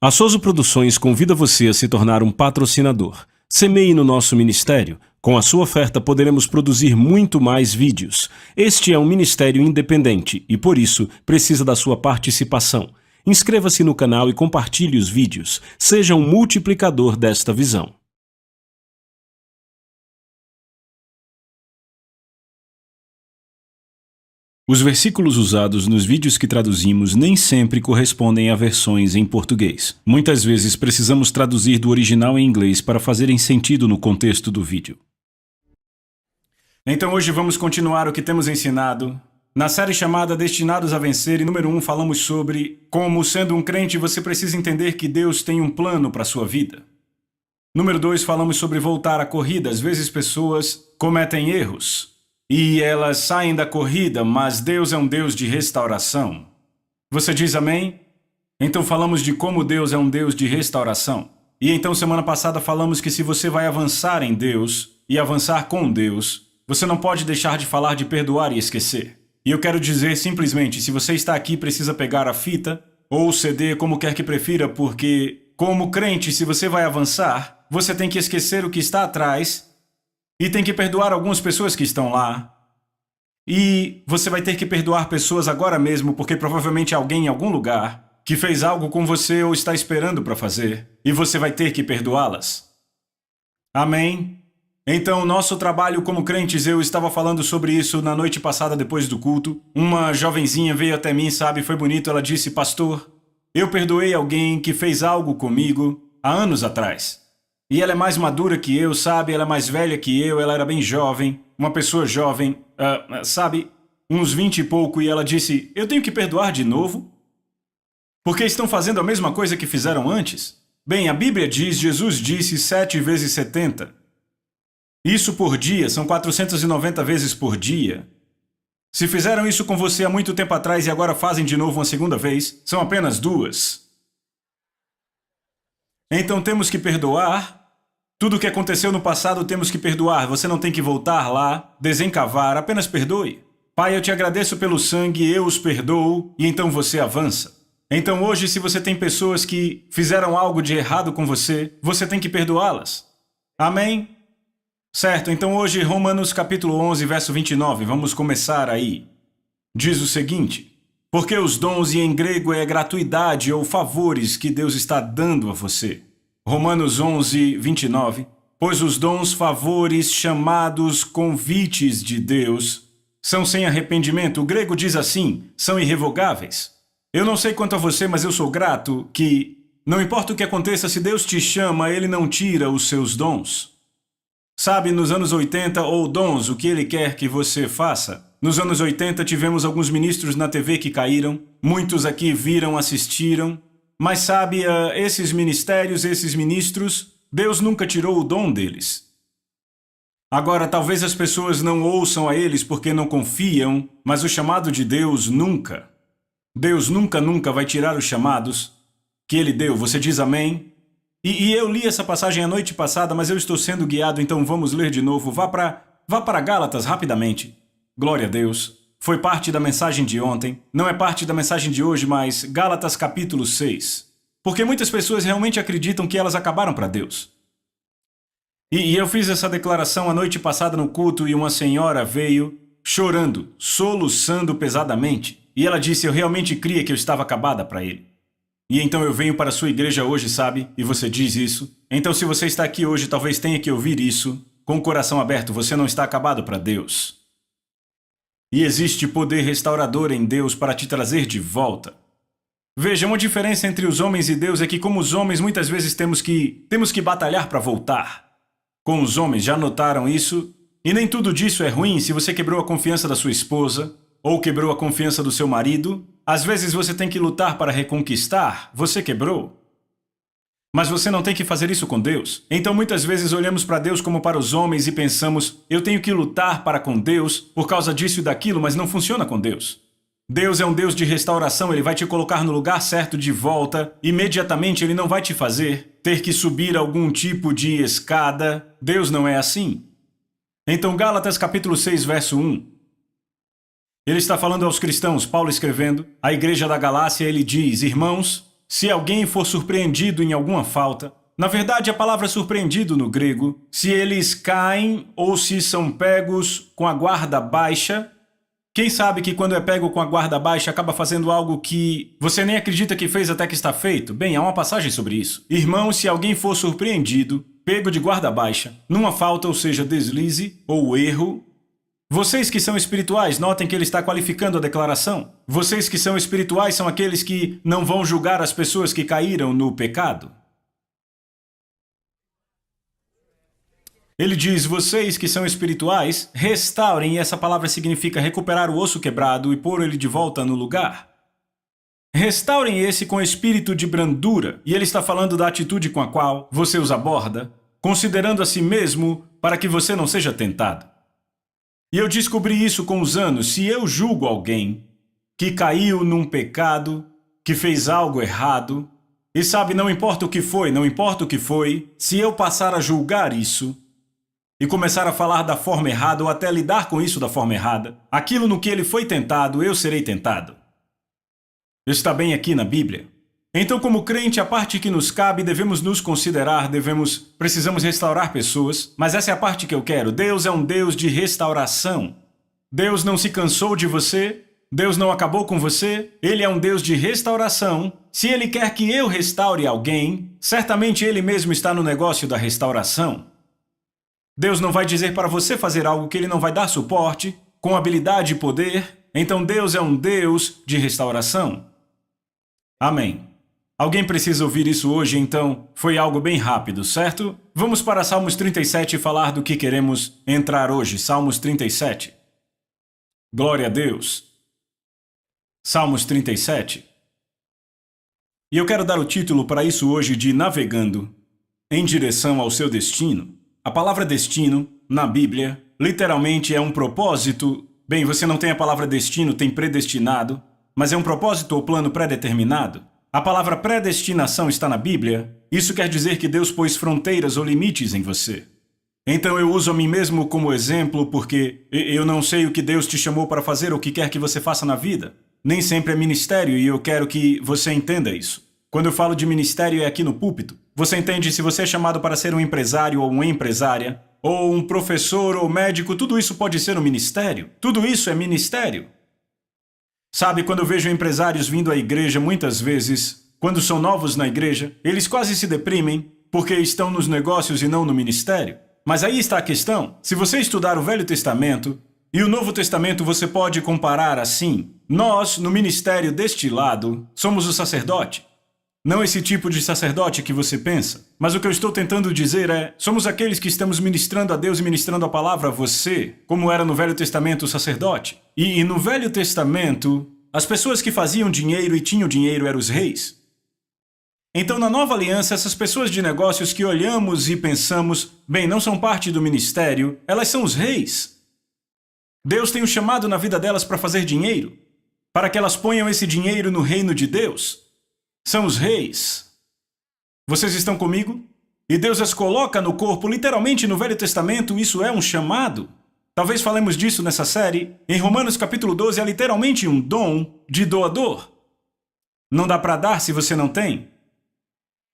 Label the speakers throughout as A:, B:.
A: A Souza Produções convida você a se tornar um patrocinador. Semeie no nosso ministério. Com a sua oferta poderemos produzir muito mais vídeos. Este é um ministério independente e, por isso, precisa da sua participação. Inscreva-se no canal e compartilhe os vídeos. Seja um multiplicador desta visão. Os versículos usados nos vídeos que traduzimos nem sempre correspondem a versões em português. Muitas vezes precisamos traduzir do original em inglês para fazerem sentido no contexto do vídeo. Então hoje vamos continuar o que temos ensinado. Na série chamada Destinados a Vencer, e número 1, falamos sobre como, sendo um crente, você precisa entender que Deus tem um plano para a sua vida. Número 2, falamos sobre voltar à corrida. Às vezes pessoas cometem erros e elas saem da corrida, mas Deus é um Deus de restauração. Você diz amém? Então falamos de como Deus é um Deus de restauração. E então semana passada falamos que se você vai avançar em Deus e avançar com Deus, você não pode deixar de falar de perdoar e esquecer. E eu quero dizer simplesmente, se você está aqui precisa pegar a fita ou o CD, como quer que prefira, porque como crente, se você vai avançar, você tem que esquecer o que está atrás e tem que perdoar algumas pessoas que estão lá. E você vai ter que perdoar pessoas agora mesmo, porque provavelmente alguém em algum lugar que fez algo com você ou está esperando para fazer, e você vai ter que perdoá-las. Amém? Então, nosso trabalho como crentes, eu estava falando sobre isso na noite passada depois do culto. Uma jovenzinha veio até mim, sabe, foi bonito, ela disse, pastor, eu perdoei alguém que fez algo comigo há anos atrás. E ela é mais madura que eu, sabe? Ela é mais velha que eu, ela era bem jovem, uma pessoa jovem, sabe? Uns 20 e pouco, e ela disse, eu tenho que perdoar de novo? Porque estão fazendo a mesma coisa que fizeram antes? Bem, a Bíblia diz, Jesus disse 7 vezes 70. Isso por dia, são 490 vezes por dia. Se fizeram isso com você há muito tempo atrás e agora fazem de novo uma segunda vez, são apenas 2. Então temos que perdoar. Tudo o que aconteceu no passado temos que perdoar. Você não tem que voltar lá, desencavar, apenas perdoe. Pai, eu te agradeço pelo sangue, eu os perdoo, e então você avança. Então hoje, se você tem pessoas que fizeram algo de errado com você, você tem que perdoá-las. Amém? Certo, então hoje Romanos capítulo 11, verso 29, vamos começar aí. Diz o seguinte, porque os dons, e em grego é gratuidade ou favores que Deus está dando a você. Romanos 11, 29, pois os dons, favores, chamados, convites de Deus são sem arrependimento. O grego diz assim, são irrevogáveis. Eu não sei quanto a você, mas eu sou grato que, não importa o que aconteça, se Deus te chama, Ele não tira os seus dons. Sabe, nos anos 80, ou dons, o que Ele quer que você faça. Nos anos 80 tivemos alguns ministros na TV que caíram, muitos aqui viram, assistiram, mas sabe, esses ministérios, esses ministros, Deus nunca tirou o dom deles. Agora, talvez as pessoas não ouçam a eles porque não confiam, mas o chamado de Deus nunca. Deus nunca vai tirar os chamados que Ele deu. Você diz amém? E eu li essa passagem a noite passada, mas eu estou sendo guiado, então vamos ler de novo. Vá para Gálatas rapidamente. Glória a Deus. Foi parte da mensagem de ontem. Não é parte da mensagem de hoje, mas Gálatas capítulo 6. Porque muitas pessoas realmente acreditam que elas acabaram para Deus. E eu fiz essa declaração a noite passada no culto e uma senhora veio chorando, soluçando pesadamente. E ela disse, eu realmente cria que eu estava acabada para Ele. E então eu venho para a sua igreja hoje, sabe? E você diz isso. Então se você está aqui hoje, talvez tenha que ouvir isso. Com o coração aberto, você não está acabado para Deus. E existe poder restaurador em Deus para te trazer de volta. Veja, uma diferença entre os homens e Deus é que como os homens muitas vezes temos que batalhar para voltar. Com os homens, já notaram isso? E nem tudo disso é ruim se você quebrou a confiança da sua esposa, ou quebrou a confiança do seu marido. Às vezes você tem que lutar para reconquistar, você quebrou. Mas você não tem que fazer isso com Deus. Então muitas vezes olhamos para Deus como para os homens e pensamos, eu tenho que lutar para com Deus por causa disso e daquilo, mas não funciona com Deus. Deus é um Deus de restauração, Ele vai te colocar no lugar certo de volta, imediatamente Ele não vai te fazer ter que subir algum tipo de escada. Deus não é assim. Então Gálatas capítulo 6, verso 1. Ele está falando aos cristãos, Paulo escrevendo, à igreja da Galácia, ele diz, irmãos, se alguém for surpreendido em alguma falta, na verdade a palavra surpreendido no grego, se eles caem ou se são pegos com a guarda baixa, quem sabe que quando é pego com a guarda baixa acaba fazendo algo que você nem acredita que fez até que está feito? Bem, há uma passagem sobre isso. Irmãos, se alguém for surpreendido, pego de guarda baixa, numa falta, ou seja, deslize ou erro, vocês que são espirituais, notem que ele está qualificando a declaração. Vocês que são espirituais são aqueles que não vão julgar as pessoas que caíram no pecado. Ele diz, vocês que são espirituais, restaurem, e essa palavra significa recuperar o osso quebrado e pôr ele de volta no lugar. Restaurem esse com espírito de brandura, e ele está falando da atitude com a qual você os aborda, considerando a si mesmo para que você não seja tentado. E eu descobri isso com os anos. Se eu julgo alguém que caiu num pecado, que fez algo errado, e sabe, não importa o que foi, não importa o que foi, se eu passar a julgar isso, e começar a falar da forma errada ou até lidar com isso da forma errada, aquilo no que ele foi tentado, eu serei tentado. Está bem aqui na Bíblia. Então, como crente, a parte que nos cabe, devemos nos considerar, precisamos restaurar pessoas, mas essa é a parte que eu quero. Deus é um Deus de restauração. Deus não se cansou de você, Deus não acabou com você, Ele é um Deus de restauração. Se Ele quer que eu restaure alguém, certamente Ele mesmo está no negócio da restauração. Deus não vai dizer para você fazer algo que Ele não vai dar suporte, com habilidade e poder. Então Deus é um Deus de restauração. Amém. Alguém precisa ouvir isso hoje, então foi algo bem rápido, certo? Vamos para Salmos 37 e falar do que queremos entrar hoje. Salmos 37. Glória a Deus. Salmos 37. E eu quero dar o título para isso hoje de Navegando em direção ao seu destino. A palavra destino, na Bíblia, literalmente é um propósito. Bem, você não tem a palavra destino, tem predestinado, mas é um propósito ou plano pré-determinado. A palavra predestinação está na Bíblia. Isso quer dizer que Deus pôs fronteiras ou limites em você. Então eu uso a mim mesmo como exemplo porque eu não sei o que Deus te chamou para fazer ou o que quer que você faça na vida. Nem sempre é ministério e eu quero que você entenda isso. Quando eu falo de ministério é aqui no púlpito. Você entende, se você é chamado para ser um empresário ou uma empresária, ou um professor ou médico, tudo isso pode ser um ministério. Tudo isso é ministério. Sabe, quando eu vejo empresários vindo à igreja, muitas vezes, quando são novos na igreja, eles quase se deprimem porque estão nos negócios e não no ministério. Mas aí está a questão. Se você estudar o Velho Testamento e o Novo Testamento, você pode comparar assim. Nós, no ministério deste lado, somos o sacerdote. Não esse tipo de sacerdote que você pensa. Mas o que eu estou tentando dizer é, somos aqueles que estamos ministrando a Deus e ministrando a palavra a você, como era no Velho Testamento o sacerdote. E no Velho Testamento, as pessoas que faziam dinheiro e tinham dinheiro eram os reis. Então, na Nova Aliança, essas pessoas de negócios que olhamos e pensamos, bem, não são parte do ministério, elas são os reis. Deus tem um chamado na vida delas para fazer dinheiro, para que elas ponham esse dinheiro no reino de Deus. São os reis. Vocês estão comigo? E Deus as coloca no corpo, literalmente no Velho Testamento, isso é um chamado. Talvez falemos disso nessa série. Em Romanos capítulo 12 é literalmente um dom de doador. Não dá para dar se você não tem.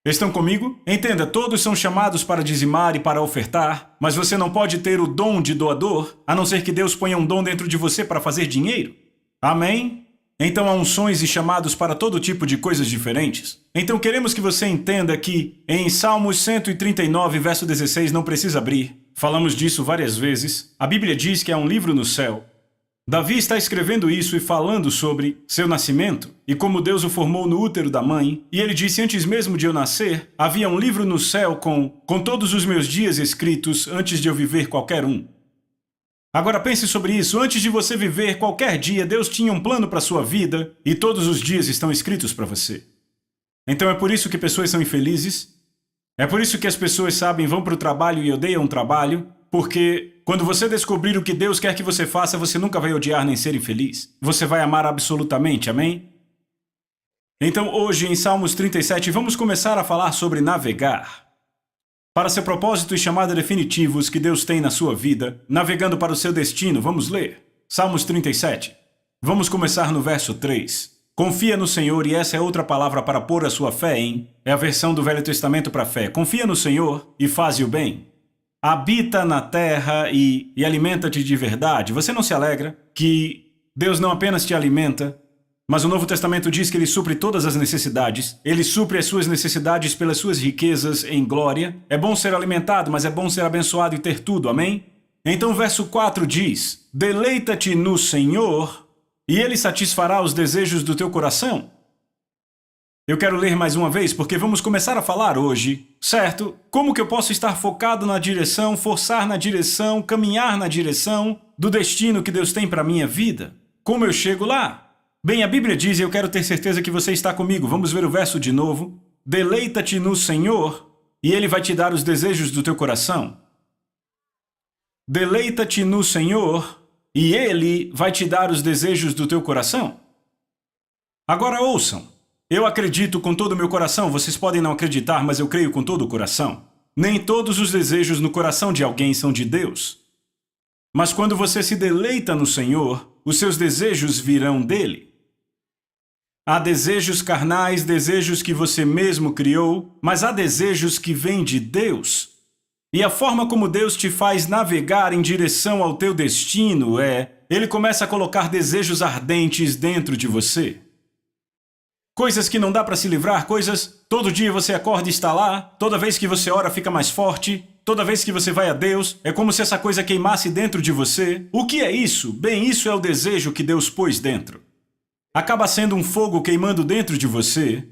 A: Estão comigo? Entenda, todos são chamados para dizimar e para ofertar, mas você não pode ter o dom de doador, a não ser que Deus ponha um dom dentro de você para fazer dinheiro. Amém? Então há unções e chamados para todo tipo de coisas diferentes. Então queremos que você entenda que em Salmos 139, verso 16, não precisa abrir. Falamos disso várias vezes. A Bíblia diz que há um livro no céu. Davi está escrevendo isso e falando sobre seu nascimento e como Deus o formou no útero da mãe. E ele disse, antes mesmo de eu nascer, havia um livro no céu com todos os meus dias escritos antes de eu viver qualquer um. Agora pense sobre isso. Antes de você viver qualquer dia, Deus tinha um plano para a sua vida e todos os dias estão escritos para você. Então é por isso que pessoas são infelizes. É por isso que as pessoas sabem, vão para o trabalho e odeiam o trabalho. Porque quando você descobrir o que Deus quer que você faça, você nunca vai odiar nem ser infeliz. Você vai amar absolutamente, amém? Então hoje em Salmos 37 vamos começar a falar sobre navegar. Para seu propósito e chamada definitivos que Deus tem na sua vida, navegando para o seu destino, vamos ler. Salmos 37. Vamos começar no verso 3. Confia no Senhor, e essa é outra palavra para pôr a sua fé em. É a versão do Velho Testamento para fé. Confia no Senhor e faze o bem. Habita na terra e alimenta-te de verdade. Você não se alegra que Deus não apenas te alimenta, mas o Novo Testamento diz que Ele supre todas as necessidades. Ele supre as suas necessidades pelas suas riquezas em glória. É bom ser alimentado, mas é bom ser abençoado e ter tudo, amém? Então o verso 4 diz: deleita-te no Senhor e Ele satisfará os desejos do teu coração. Eu quero ler mais uma vez porque vamos começar a falar hoje, certo? Como que eu posso estar focado na direção, forçar na direção, caminhar na direção do destino que Deus tem para a minha vida? Como eu chego lá? Bem, a Bíblia diz, e eu quero ter certeza que você está comigo, vamos ver o verso de novo. Deleita-te no Senhor e Ele vai te dar os desejos do teu coração. Deleita-te no Senhor e Ele vai te dar os desejos do teu coração. Agora ouçam, eu acredito com todo o meu coração, vocês podem não acreditar, mas eu creio com todo o coração. Nem todos os desejos no coração de alguém são de Deus. Mas quando você se deleita no Senhor, os seus desejos virão dele. Há desejos carnais, desejos que você mesmo criou, mas há desejos que vêm de Deus. E a forma como Deus te faz navegar em direção ao teu destino Ele começa a colocar desejos ardentes dentro de você. Coisas que não dá para se livrar, coisas, todo dia você acorda e está lá, toda vez que você ora fica mais forte, toda vez que você vai a Deus, é como se essa coisa queimasse dentro de você. O que é isso? Bem, isso é o desejo que Deus pôs dentro. Acaba sendo um fogo queimando dentro de você.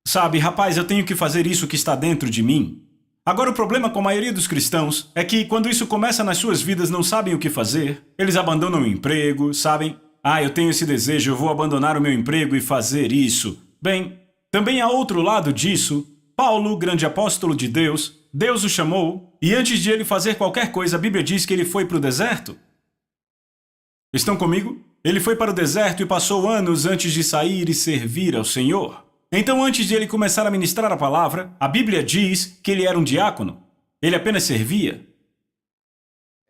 A: Sabe, rapaz, eu tenho que fazer isso que está dentro de mim. Agora o problema com a maioria dos cristãos é que quando isso começa nas suas vidas não sabem o que fazer. Eles abandonam o emprego, sabem? Eu tenho esse desejo, eu vou abandonar o meu emprego e fazer isso. Bem, também há outro lado disso. Paulo, grande apóstolo de Deus, Deus o chamou, e antes de ele fazer qualquer coisa, a Bíblia diz que ele foi para o deserto. Estão comigo? Ele foi para o deserto e passou anos antes de sair e servir ao Senhor. Então, antes de ele começar a ministrar a palavra, a Bíblia diz que ele era um diácono. Ele apenas servia.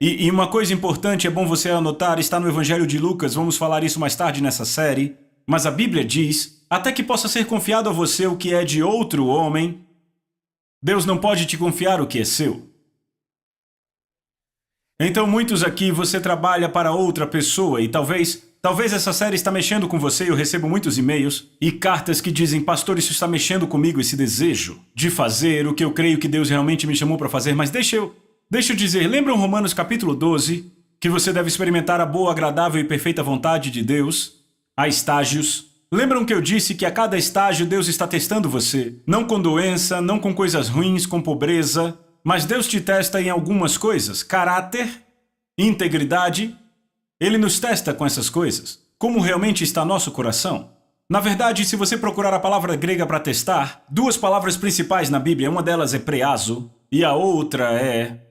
A: E uma coisa importante, é bom você anotar, está no Evangelho de Lucas, vamos falar isso mais tarde nessa série, mas a Bíblia diz, até que possa ser confiado a você o que é de outro homem, Deus não pode te confiar o que é seu. Então muitos aqui você trabalha para outra pessoa e talvez essa série está mexendo com você. Eu recebo muitos e-mails e cartas que dizem: pastor, isso está mexendo comigo, esse desejo de fazer o que eu creio que Deus realmente me chamou para fazer, mas deixa eu dizer, lembram Romanos capítulo 12, que você deve experimentar a boa, agradável e perfeita vontade de Deus? Há estágios. Lembram que eu disse que a cada estágio Deus está testando você? Não com doença, não com coisas ruins, com pobreza, mas Deus te testa em algumas coisas. Caráter, integridade. Ele nos testa com essas coisas. Como realmente está nosso coração? Na verdade, se você procurar a palavra grega para testar, duas palavras principais na Bíblia, uma delas é preazo, e a outra é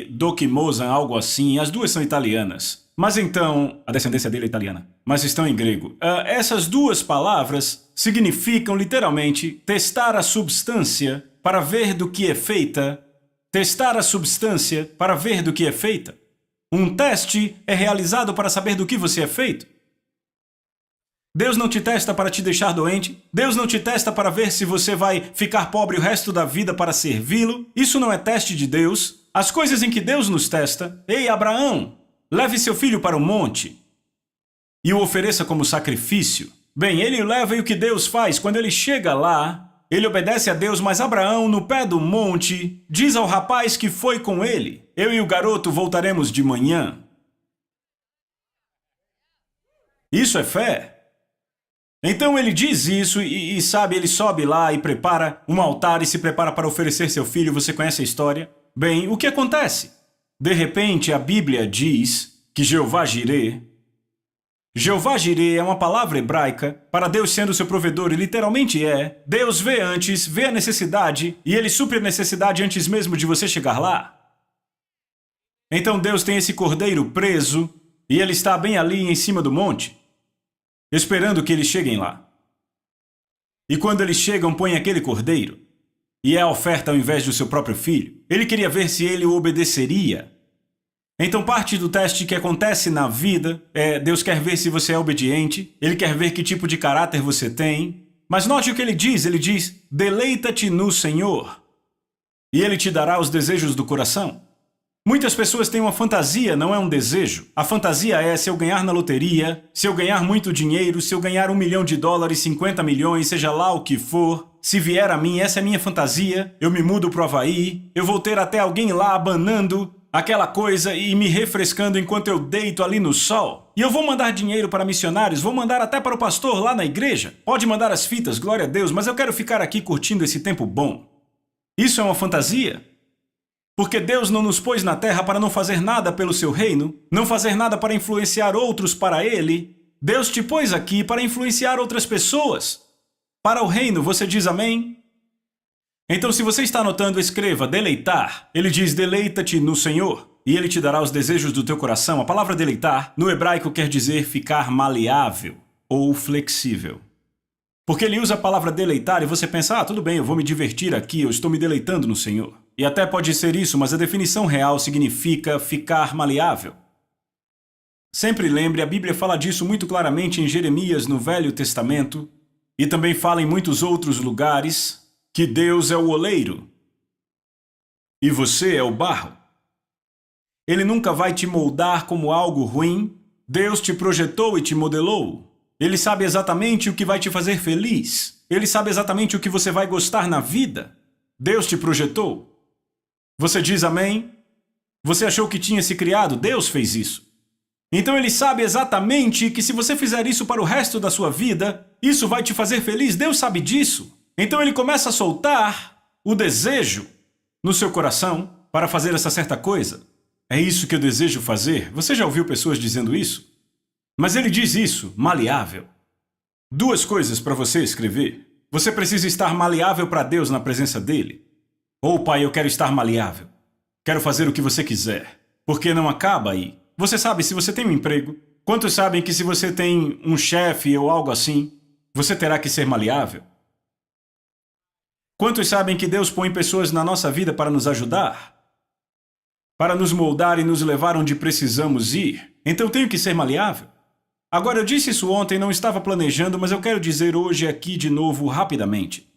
A: dokimosan, algo assim. As duas são italianas. Mas então, a descendência dele é italiana, mas estão em grego. Essas duas palavras significam literalmente testar a substância para ver do que é feita. Testar a substância para ver do que é feita. Um teste é realizado para saber do que você é feito. Deus não te testa para te deixar doente. Deus não te testa para ver se você vai ficar pobre o resto da vida para servi-lo. Isso não é teste de Deus. As coisas em que Deus nos testa: ei, Abraão, leve seu filho para o monte e o ofereça como sacrifício. Bem, ele o leva e o que Deus faz? Quando ele chega lá, ele obedece a Deus, mas Abraão, no pé do monte, diz ao rapaz que foi com ele: eu e o garoto voltaremos de manhã. Isso é fé. Então ele diz isso e sabe, ele sobe lá e prepara um altar e se prepara para oferecer seu filho. Você conhece a história? Bem, o que acontece? De repente, a Bíblia diz que Jeová Jireh é uma palavra hebraica para Deus sendo seu provedor, e literalmente é: Deus vê antes, vê a necessidade, e Ele supre a necessidade antes mesmo de você chegar lá. Então Deus tem esse cordeiro preso, e ele está bem ali em cima do monte, esperando que eles cheguem lá. E quando eles chegam, põe aquele cordeiro, e é a oferta ao invés do seu próprio filho. Ele queria ver se ele o obedeceria. Então parte do teste que acontece na vida é Deus quer ver se você é obediente, Ele quer ver que tipo de caráter você tem. Mas note o que Ele diz, deleita-te no Senhor, e Ele te dará os desejos do coração. Muitas pessoas têm uma fantasia, não é um desejo. A fantasia é se eu ganhar na loteria, se eu ganhar muito dinheiro, se eu ganhar $1 milhão, 50 milhões, seja lá o que for, se vier a mim, essa é a minha fantasia, eu me mudo pro Havaí, eu vou ter até alguém lá abanando aquela coisa e me refrescando enquanto eu deito ali no sol. E eu vou mandar dinheiro para missionários, vou mandar até para o pastor lá na igreja. Pode mandar as fitas, glória a Deus, mas eu quero ficar aqui curtindo esse tempo bom. Isso é uma fantasia? Porque Deus não nos pôs na terra para não fazer nada pelo seu reino, não fazer nada para influenciar outros para Ele. Deus te pôs aqui para influenciar outras pessoas. Para o reino, você diz amém? Então, se você está anotando, escreva deleitar. Ele diz deleita-te no Senhor, e Ele te dará os desejos do teu coração. A palavra deleitar, no hebraico, quer dizer ficar maleável ou flexível. Porque ele usa a palavra deleitar e você pensa, tudo bem, eu vou me divertir aqui, eu estou me deleitando no Senhor. E até pode ser isso, mas a definição real significa ficar maleável. Sempre lembre, a Bíblia fala disso muito claramente em Jeremias, no Velho Testamento, e também fala em muitos outros lugares, que Deus é o oleiro e você é o barro. Ele nunca vai te moldar como algo ruim. Deus te projetou e te modelou. Ele sabe exatamente o que vai te fazer feliz. Ele sabe exatamente o que você vai gostar na vida. Deus te projetou. Você diz amém? Você achou que tinha se criado? Deus fez isso. Então ele sabe exatamente que se você fizer isso para o resto da sua vida, isso vai te fazer feliz. Deus sabe disso. Então ele começa a soltar o desejo no seu coração para fazer essa certa coisa. É isso que eu desejo fazer. Você já ouviu pessoas dizendo isso? Mas ele diz isso, maleável. Duas coisas para você escrever. Você precisa estar maleável para Deus na presença dele. Ou, pai, eu quero estar maleável. Quero fazer o que você quiser. Porque não acaba aí. Você sabe, se você tem um emprego, quantos sabem que se você tem um chefe ou algo assim, você terá que ser maleável? Quantos sabem que Deus põe pessoas na nossa vida para nos ajudar? Para nos moldar e nos levar onde precisamos ir? Então tenho que ser maleável? Agora, eu disse isso ontem, não estava planejando, mas eu quero dizer hoje aqui de novo rapidamente.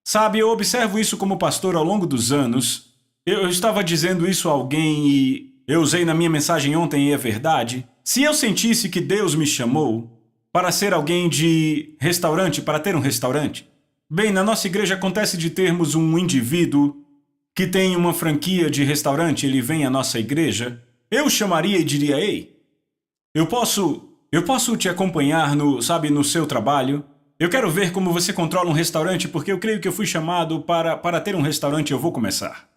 A: Sabe, eu observo isso como pastor ao longo dos anos. Eu estava dizendo isso a alguém e eu usei na minha mensagem ontem e é verdade. Se eu sentisse que Deus me chamou para ser alguém de restaurante, para ter um restaurante, bem, na nossa igreja acontece de termos um indivíduo que tem uma franquia de restaurante, ele vem à nossa igreja, eu chamaria e diria, ei, eu posso te acompanhar no seu trabalho? Eu quero ver como você controla um restaurante, porque eu creio que eu fui chamado para ter um restaurante e eu vou começar.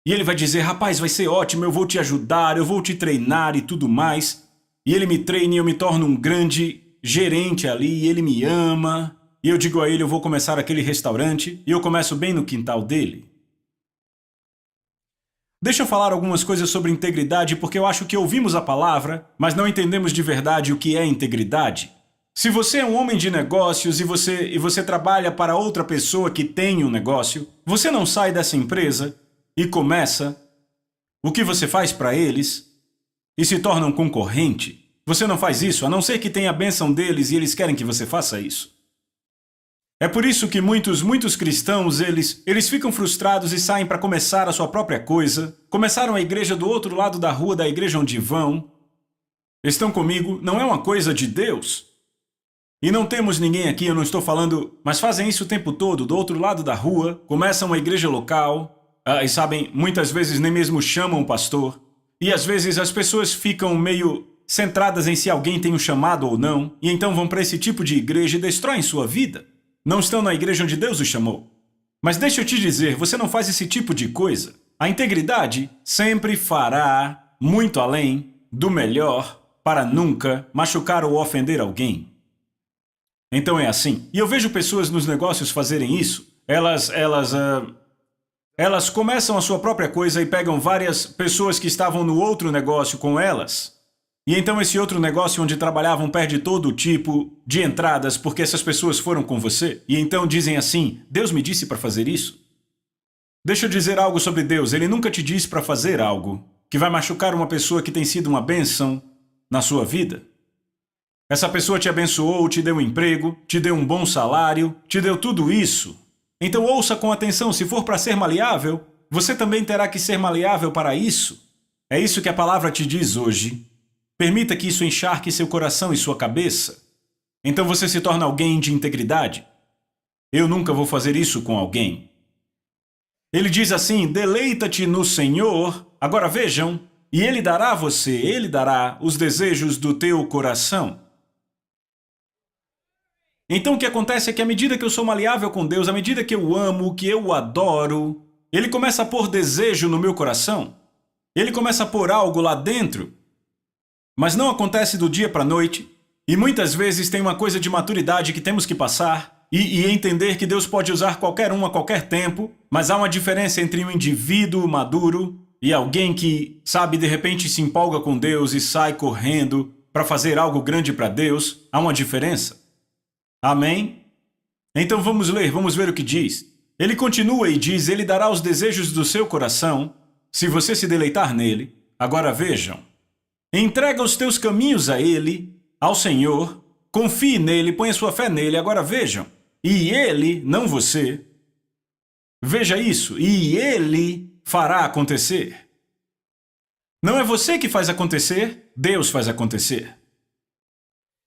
A: E ele vai dizer, rapaz, vai ser ótimo, eu vou te ajudar, eu vou te treinar e tudo mais. E ele me treina e eu me torno um grande gerente ali, e ele me ama. E eu digo a ele, eu vou começar aquele restaurante, e eu começo bem no quintal dele. Deixa eu falar algumas coisas sobre integridade, porque eu acho que ouvimos a palavra, mas não entendemos de verdade o que é integridade. Se você é um homem de negócios e você trabalha para outra pessoa que tem um negócio, você não sai dessa empresa e começa o que você faz para eles e se torna um concorrente. Você não faz isso, a não ser que tenha a bênção deles e eles querem que você faça isso. É por isso que muitos cristãos, eles ficam frustrados e saem para começar a sua própria coisa. Começaram a igreja do outro lado da rua da igreja onde vão. Estão comigo? Não é uma coisa de Deus. E não temos ninguém aqui, eu não estou falando, mas fazem isso o tempo todo, do outro lado da rua, começam uma igreja local, e sabem, muitas vezes nem mesmo chamam o pastor. E às vezes as pessoas ficam meio centradas em se alguém tem um chamado ou não, e então vão para esse tipo de igreja e destroem sua vida. Não estão na igreja onde Deus os chamou. Mas deixa eu te dizer, você não faz esse tipo de coisa. A integridade sempre fará muito além do melhor para nunca machucar ou ofender alguém. Então é assim. E eu vejo pessoas nos negócios fazerem isso. Elas começam a sua própria coisa e pegam várias pessoas que estavam no outro negócio com elas. E então esse outro negócio onde trabalhavam perde todo tipo de entradas porque essas pessoas foram com você. E então dizem assim, Deus me disse para fazer isso. Deixa eu dizer algo sobre Deus, Ele nunca te disse para fazer algo. que vai machucar uma pessoa que tem sido uma bênção na sua vida. Essa pessoa te abençoou, te deu um emprego, te deu um bom salário, te deu tudo isso. Então ouça com atenção, se for para ser maleável, você também terá que ser maleável para isso. É isso que a palavra te diz hoje. Permita que isso encharque seu coração e sua cabeça. Então você se torna alguém de integridade. Eu nunca vou fazer isso com alguém. Ele diz assim, deleita-te no Senhor, agora vejam, e Ele dará a você, Ele dará os desejos do teu coração. Então o que acontece é que à medida que eu sou maleável com Deus, à medida que eu amo, que eu o adoro, Ele começa a pôr desejo no meu coração. Ele começa a pôr algo lá dentro. Mas não acontece do dia para a noite. E muitas vezes tem uma coisa de maturidade que temos que passar e entender que Deus pode usar qualquer um a qualquer tempo, mas há uma diferença entre um indivíduo maduro e alguém que, sabe, de repente se empolga com Deus e sai correndo para fazer algo grande para Deus. Há uma diferença. Amém? Então vamos ler, vamos ver o que diz. Ele continua e diz, Ele dará os desejos do seu coração, se você se deleitar nele. Agora vejam. Entrega os teus caminhos a Ele, ao Senhor, confie nele, ponha sua fé nele. Agora vejam. E Ele, não você. Veja isso. E Ele fará acontecer. Não é você que faz acontecer, Deus faz acontecer.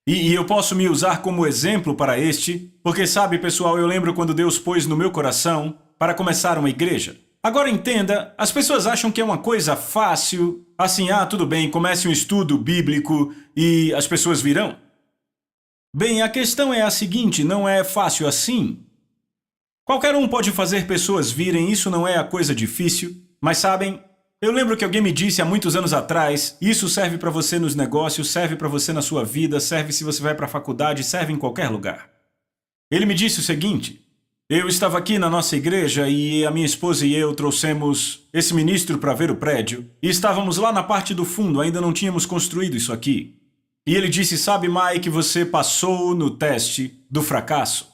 A: E eu posso me usar como exemplo para este, porque sabe, pessoal, eu lembro quando Deus pôs no meu coração para começar uma igreja. Agora entenda, as pessoas acham que é uma coisa fácil, assim, tudo bem, comece um estudo bíblico e as pessoas virão. Bem, a questão é a seguinte, não é fácil assim. Qualquer um pode fazer pessoas virem, isso não é a coisa difícil, mas sabem, eu lembro que alguém me disse há muitos anos atrás, isso serve para você nos negócios, serve para você na sua vida, serve se você vai para a faculdade, serve em qualquer lugar. Ele me disse o seguinte, eu estava aqui na nossa igreja e a minha esposa e eu trouxemos esse ministro para ver o prédio e estávamos lá na parte do fundo, ainda não tínhamos construído isso aqui. E ele disse, sabe, Mike, você passou no teste do fracasso.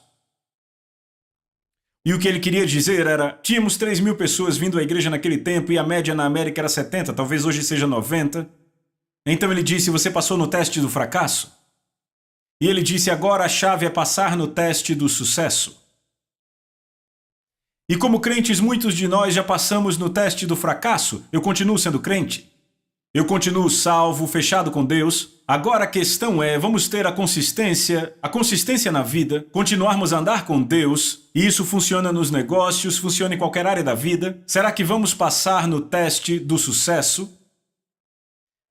A: E o que ele queria dizer era, tínhamos 3.000 pessoas vindo à igreja naquele tempo e a média na América era 70, talvez hoje seja 90. Então ele disse, você passou no teste do fracasso? E ele disse, agora a chave é passar no teste do sucesso. E como crentes, muitos de nós já passamos no teste do fracasso. Eu continuo sendo crente. Eu continuo salvo, fechado com Deus. Agora a questão é, vamos ter a consistência na vida, continuarmos a andar com Deus, e isso funciona nos negócios, funciona em qualquer área da vida. Será que vamos passar no teste do sucesso?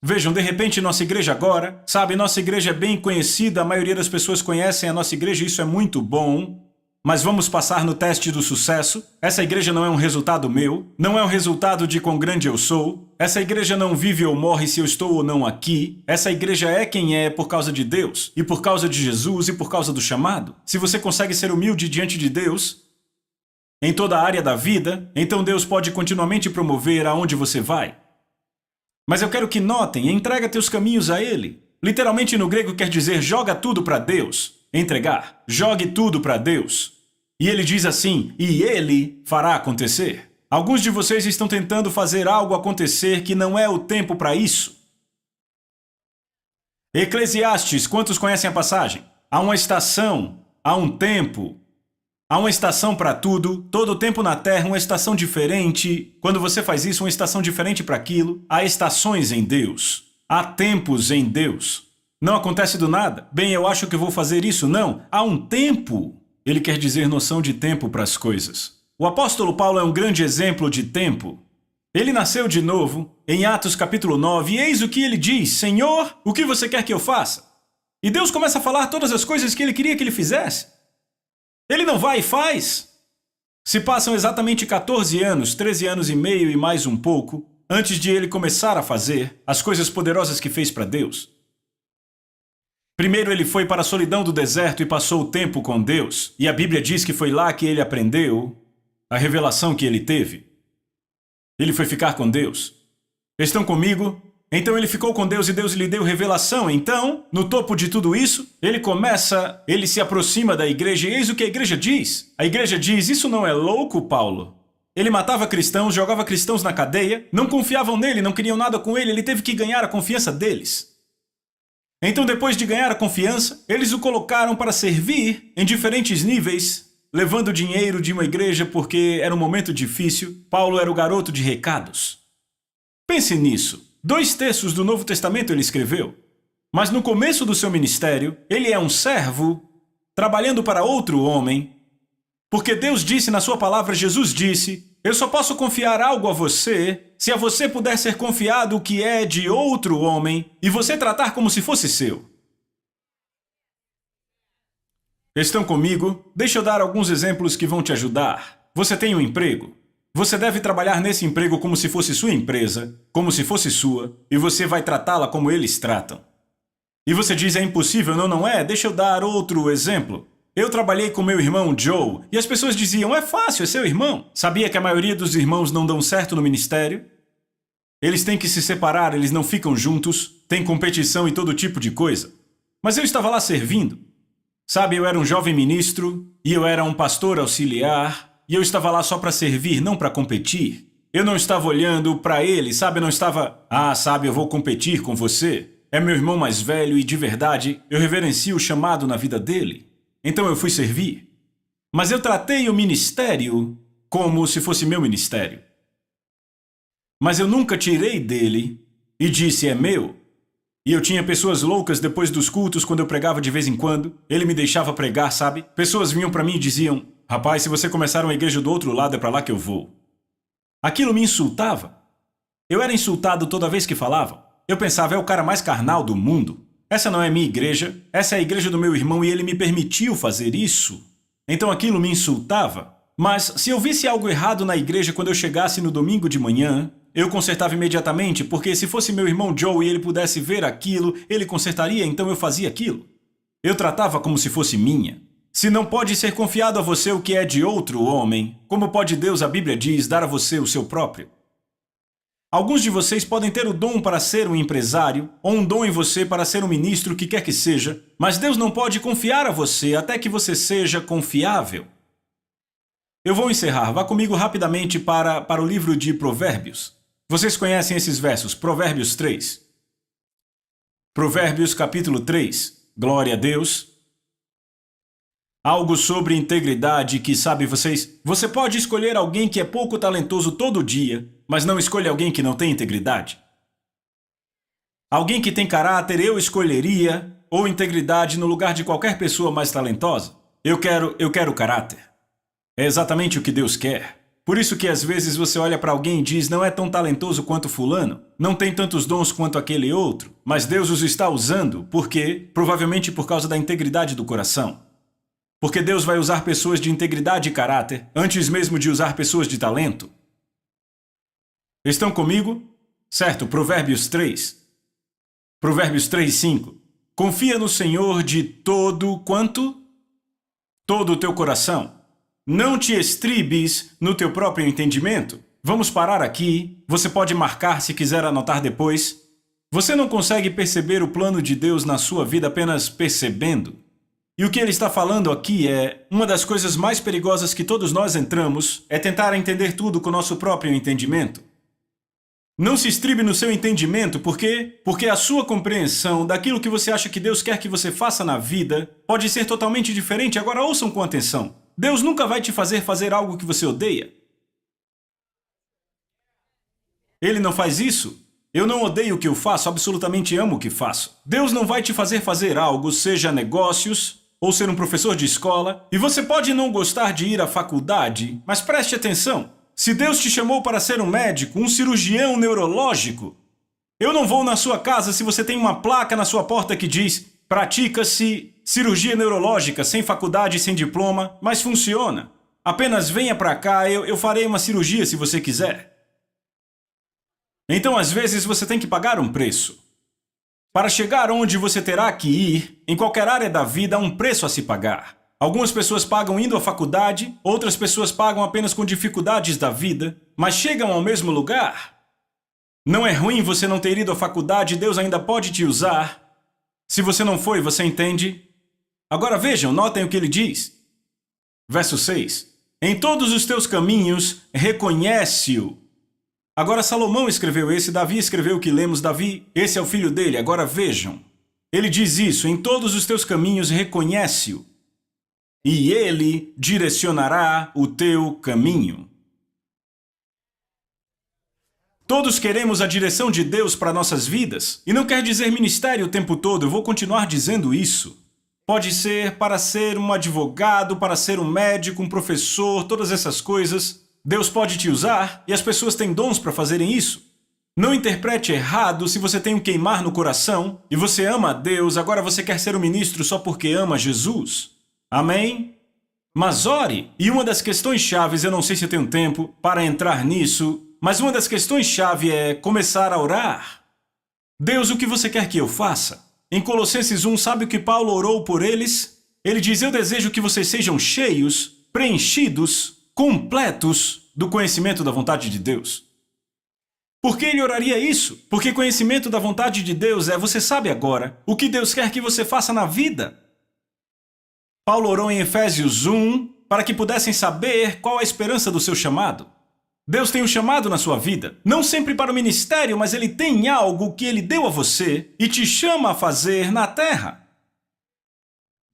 A: Vejam, de repente nossa igreja agora, sabe, nossa igreja é bem conhecida, a maioria das pessoas conhecem a nossa igreja, isso é muito bom. Mas vamos passar no teste do sucesso? Essa igreja não é um resultado meu, não é um resultado de quão grande eu sou. Essa igreja não vive ou morre se eu estou ou não aqui. Essa igreja é quem é por causa de Deus, e por causa de Jesus, e por causa do chamado. Se você consegue ser humilde diante de Deus, em toda a área da vida, então Deus pode continuamente promover aonde você vai. Mas eu quero que notem, entrega teus caminhos a Ele. Literalmente no grego quer dizer joga tudo para Deus. Entregar, jogue tudo para Deus. E ele diz assim, e Ele fará acontecer. Alguns de vocês estão tentando fazer algo acontecer que não é o tempo para isso. Eclesiastes, quantos conhecem a passagem? Há uma estação, há um tempo. Há uma estação para tudo, todo o tempo na Terra, uma estação diferente. Quando você faz isso, uma estação diferente para aquilo. Há estações em Deus. Há tempos em Deus. Não acontece do nada. Bem, eu acho que vou fazer isso. Não, há um tempo. Ele quer dizer noção de tempo para as coisas. O apóstolo Paulo é um grande exemplo de tempo. Ele nasceu de novo, em Atos capítulo 9, e eis o que ele diz, Senhor, o que você quer que eu faça? E Deus começa a falar todas as coisas que ele queria que ele fizesse. Ele não vai e faz. Se passam exatamente 14 anos, 13 anos e meio e mais um pouco, antes de ele começar a fazer as coisas poderosas que fez para Deus. Primeiro ele foi para a solidão do deserto e passou o tempo com Deus. E a Bíblia diz que foi lá que ele aprendeu a revelação que ele teve. Ele foi ficar com Deus. Estão comigo? Então ele ficou com Deus e Deus lhe deu revelação. Então, no topo de tudo isso, ele se aproxima da igreja e eis o que a igreja diz. A igreja diz, isso não é louco, Paulo? Ele matava cristãos, jogava cristãos na cadeia, não confiavam nele, não queriam nada com ele, ele teve que ganhar a confiança deles. Então, depois de ganhar a confiança, eles o colocaram para servir em diferentes níveis, levando dinheiro de uma igreja porque era um momento difícil. Paulo era o garoto de recados. Pense nisso. 2/3 do Novo Testamento ele escreveu. Mas no começo do seu ministério, ele é um servo, trabalhando para outro homem. Porque Deus disse na sua palavra, Jesus disse, eu só posso confiar algo a você se a você puder ser confiado o que é de outro homem e você tratar como se fosse seu. Estão comigo? Deixa eu dar alguns exemplos que vão te ajudar. Você tem um emprego. Você deve trabalhar nesse emprego como se fosse sua empresa, como se fosse sua, e você vai tratá-la como eles tratam. E você diz, é impossível, não é? Deixa eu dar outro exemplo. Eu trabalhei com meu irmão Joe, e as pessoas diziam, é fácil, é seu irmão. Sabia que a maioria dos irmãos não dão certo no ministério? Eles têm que se separar, eles não ficam juntos, tem competição e todo tipo de coisa. Mas eu estava lá servindo. Sabe, eu era um jovem ministro, e eu era um pastor auxiliar, e eu estava lá só para servir, não para competir. Eu não estava olhando para ele, sabe, eu não estava, sabe, eu vou competir com você. É meu irmão mais velho e, de verdade, eu reverencio o chamado na vida dele. Então eu fui servir. Mas eu tratei o ministério como se fosse meu ministério. Mas eu nunca tirei dele e disse, é meu. E eu tinha pessoas loucas depois dos cultos, quando eu pregava de vez em quando. Ele me deixava pregar, sabe? Pessoas vinham para mim e diziam, rapaz, se você começar uma igreja do outro lado, é para lá que eu vou. Aquilo me insultava. Eu era insultado toda vez que falavam. Eu pensava, é o cara mais carnal do mundo. Essa não é minha igreja, essa é a igreja do meu irmão e ele me permitiu fazer isso. Então aquilo me insultava. Mas se eu visse algo errado na igreja quando eu chegasse no domingo de manhã, eu consertava imediatamente, porque se fosse meu irmão Joe e ele pudesse ver aquilo, ele consertaria, então eu fazia aquilo. Eu tratava como se fosse minha. Se não pode ser confiado a você o que é de outro homem, como pode Deus, a Bíblia diz, dar a você o seu próprio? Alguns de vocês podem ter o dom para ser um empresário, ou um dom em você para ser um ministro, o que quer que seja, mas Deus não pode confiar a você até que você seja confiável. Eu vou encerrar. Vá comigo rapidamente para o livro de Provérbios. Vocês conhecem esses versos, Provérbios 3. Provérbios capítulo 3. Glória a Deus. Algo sobre integridade que, sabe, você pode escolher alguém que é pouco talentoso todo dia, mas não escolhe alguém que não tem integridade. Alguém que tem caráter eu escolheria, ou integridade no lugar de qualquer pessoa mais talentosa. Eu quero caráter. É exatamente o que Deus quer. Por isso que às vezes você olha para alguém e diz, não é tão talentoso quanto fulano, não tem tantos dons quanto aquele outro, mas Deus os está usando, por quê? Provavelmente por causa da integridade do coração. Porque Deus vai usar pessoas de integridade e caráter, antes mesmo de usar pessoas de talento. Estão comigo? Certo, Provérbios 3. Provérbios 3:5. Confia no Senhor de todo quanto? Todo o teu coração. Não te estribes no teu próprio entendimento. Vamos parar aqui. Você pode marcar se quiser anotar depois. Você não consegue perceber o plano de Deus na sua vida apenas percebendo. E o que ele está falando aqui é, uma das coisas mais perigosas que todos nós entramos é tentar entender tudo com o nosso próprio entendimento. Não se estribe no seu entendimento, por quê? Porque a sua compreensão daquilo que você acha que Deus quer que você faça na vida pode ser totalmente diferente. Agora ouçam com atenção. Deus nunca vai te fazer algo que você odeia. Ele não faz isso. Eu não odeio o que eu faço, absolutamente amo o que faço. Deus não vai te fazer algo, seja negócios ou ser um professor de escola, e você pode não gostar de ir à faculdade, mas preste atenção. Se Deus te chamou para ser um médico, um cirurgião neurológico, eu não vou na sua casa se você tem uma placa na sua porta que diz pratica-se cirurgia neurológica sem faculdade e sem diploma, mas funciona. Apenas venha para cá, eu farei uma cirurgia se você quiser. Então, às vezes, você tem que pagar um preço. Para chegar onde você terá que ir, em qualquer área da vida, há um preço a se pagar. Algumas pessoas pagam indo à faculdade, outras pessoas pagam apenas com dificuldades da vida, mas chegam ao mesmo lugar. Não é ruim você não ter ido à faculdade, Deus ainda pode te usar. Se você não foi, você entende? Agora vejam, notem o que ele diz. Verso 6. Em todos os teus caminhos, reconhece-o. Agora Salomão escreveu esse, Davi escreveu o que lemos, Davi, esse é o filho dele, agora vejam. Ele diz isso, em todos os teus caminhos reconhece-o, e ele direcionará o teu caminho. Todos queremos a direção de Deus para nossas vidas, e não quer dizer ministério o tempo todo, eu vou continuar dizendo isso. Pode ser para ser um advogado, para ser um médico, um professor, todas essas coisas. Deus pode te usar e as pessoas têm dons para fazerem isso. Não interprete errado se você tem um queimar no coração e você ama a Deus, agora você quer ser um ministro só porque ama Jesus. Amém? Mas ore. E uma das questões chaves, eu não sei se eu tenho tempo para entrar nisso, mas uma das questões-chave é começar a orar. Deus, o que você quer que eu faça? Em Colossenses 1, sabe o que Paulo orou por eles? Ele diz, eu desejo que vocês sejam cheios, preenchidos, completos do conhecimento da vontade de Deus. Por que ele oraria isso? Porque conhecimento da vontade de Deus é, você sabe agora, o que Deus quer que você faça na vida. Paulo orou em Efésios 1 para que pudessem saber qual a esperança do seu chamado. Deus tem um chamado na sua vida, não sempre para o ministério, mas Ele tem algo que Ele deu a você e te chama a fazer na terra.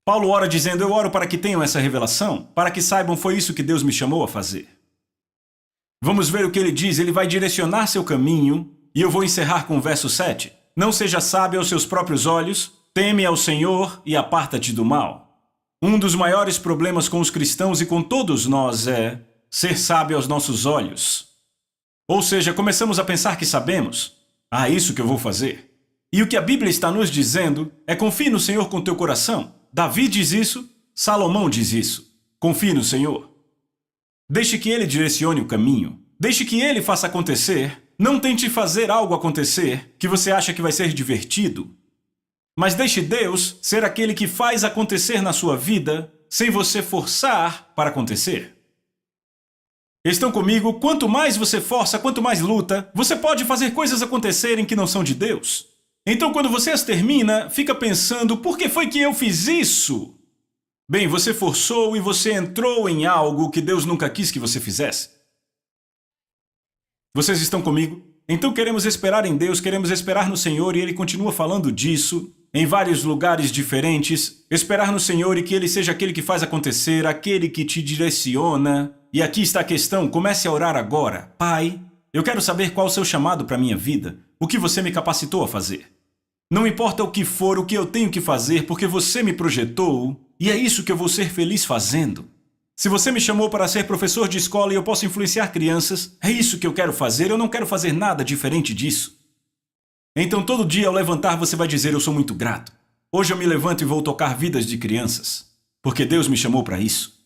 A: Paulo ora dizendo, eu oro para que tenham essa revelação, para que saibam foi isso que Deus me chamou a fazer. Vamos ver o que ele diz, ele vai direcionar seu caminho, e eu vou encerrar com o verso 7. Não seja sábio aos seus próprios olhos, teme ao Senhor e aparta-te do mal. Um dos maiores problemas com os cristãos e com todos nós é ser sábio aos nossos olhos. Ou seja, começamos a pensar que sabemos. Isso que eu vou fazer. E o que a Bíblia está nos dizendo é confie no Senhor com teu coração. Davi diz isso, Salomão diz isso. Confie no Senhor. Deixe que Ele direcione o caminho. Deixe que Ele faça acontecer. Não tente fazer algo acontecer que você acha que vai ser divertido. Mas deixe Deus ser aquele que faz acontecer na sua vida sem você forçar para acontecer. Estão comigo? Quanto mais você força, quanto mais luta, você pode fazer coisas acontecerem que não são de Deus. Então, quando você as termina, fica pensando, por que foi que eu fiz isso? Bem, você forçou e você entrou em algo que Deus nunca quis que você fizesse. Vocês estão comigo? Então queremos esperar em Deus, queremos esperar no Senhor e Ele continua falando disso em vários lugares diferentes. Esperar no Senhor e que Ele seja aquele que faz acontecer, aquele que te direciona. E aqui está a questão, comece a orar agora. Pai, eu quero saber qual o seu chamado para a minha vida, o que você me capacitou a fazer. Não importa o que for, o que eu tenho que fazer, porque você me projetou, e é isso que eu vou ser feliz fazendo. Se você me chamou para ser professor de escola e eu posso influenciar crianças, é isso que eu quero fazer, eu não quero fazer nada diferente disso. Então todo dia ao levantar você vai dizer, eu sou muito grato. Hoje eu me levanto e vou tocar vidas de crianças, porque Deus me chamou para isso.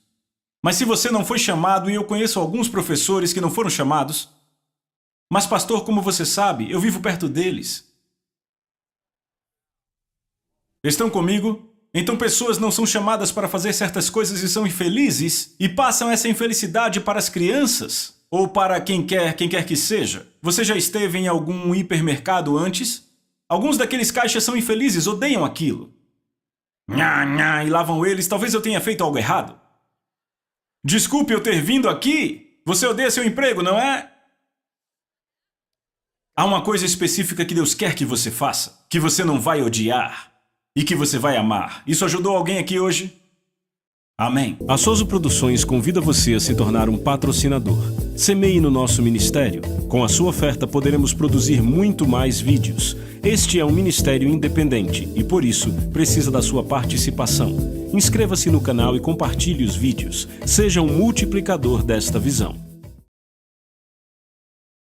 A: Mas se você não foi chamado, e eu conheço alguns professores que não foram chamados, mas pastor, como você sabe, eu vivo perto deles. Estão comigo? Então pessoas não são chamadas para fazer certas coisas e são infelizes e passam essa infelicidade para as crianças ou para quem quer que seja. Você já esteve em algum hipermercado antes? Alguns daqueles caixas são infelizes, odeiam aquilo. Nha, nha, e lá vão eles, talvez eu tenha feito algo errado. Desculpe eu ter vindo aqui. Você odeia seu emprego, não é? Há uma coisa específica que Deus quer que você faça, que você não vai odiar. E que você vai amar. Isso ajudou alguém aqui hoje? Amém.
B: A Soso Produções convida você a se tornar um patrocinador. Semeie no nosso ministério. Com a sua oferta poderemos produzir muito mais vídeos. Este é um ministério independente e por isso precisa da sua participação. Inscreva-se no canal e compartilhe os vídeos. Seja um multiplicador desta visão.